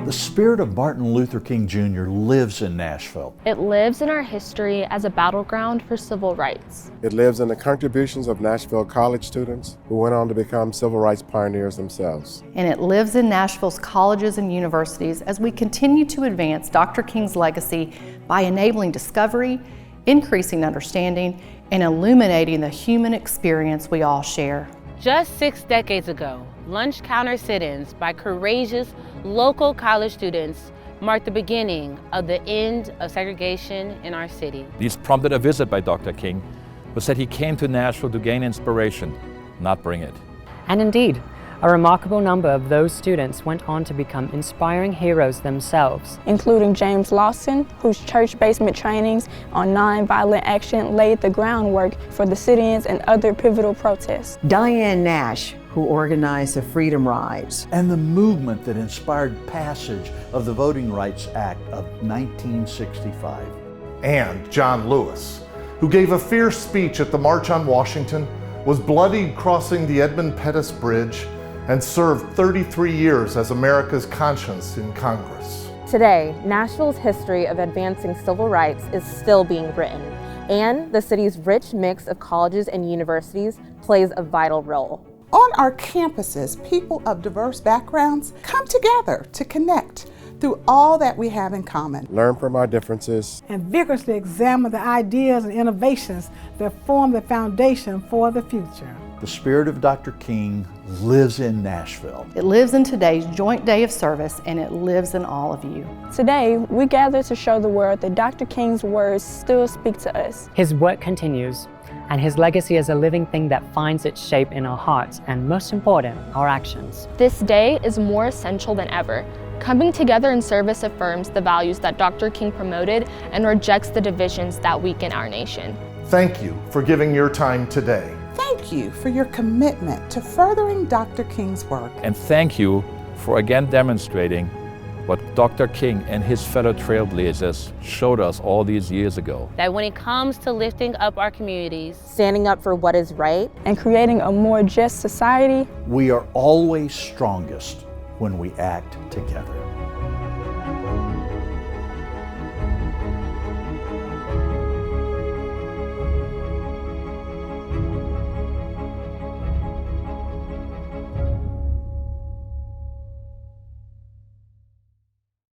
The spirit of Martin Luther King Jr. lives in Nashville. It lives in our history as a battleground for civil rights. It lives in the contributions of Nashville college students who went on to become civil rights pioneers themselves. And it lives in Nashville's colleges and universities as we continue to advance Dr. King's legacy by enabling discovery, increasing understanding, and illuminating the human experience we all share. Just 6 decades ago, lunch counter sit-ins by courageous local college students marked the beginning of the end of segregation in our city. These prompted a visit by Dr. King, who said he came to Nashville to gain inspiration, not bring it. And indeed, a remarkable number of those students went on to become inspiring heroes themselves, including James Lawson, whose church basement trainings on nonviolent action laid the groundwork for the sit-ins and other pivotal protests. Diane Nash, who organized the Freedom Rides. And the movement that inspired passage of the Voting Rights Act of 1965. And John Lewis, who gave a fierce speech at the March on Washington, was bloodied crossing the Edmund Pettus Bridge, and served 33 years as America's conscience in Congress. Today, Nashville's history of advancing civil rights is still being written, and the city's rich mix of colleges and universities plays a vital role. On our campuses, people of diverse backgrounds come together to connect through all that we have in common. Learn from our differences. And vigorously examine the ideas and innovations that form the foundation for the future. The spirit of Dr. King lives in Nashville. It lives in today's joint day of service, and it lives in all of you. Today, we gather to show the world that Dr. King's words still speak to us. His work continues, and his legacy is a living thing that finds its shape in our hearts and, most important, our actions. This day is more essential than ever. Coming together in service affirms the values that Dr. King promoted and rejects the divisions that weaken our nation. Thank you for giving your time today. Thank you for your commitment to furthering Dr. King's work. And thank you for again demonstrating what Dr. King and his fellow trailblazers showed us all these years ago. That when it comes to lifting up our communities, standing up for what is right, and creating a more just society, we are always strongest when we act together.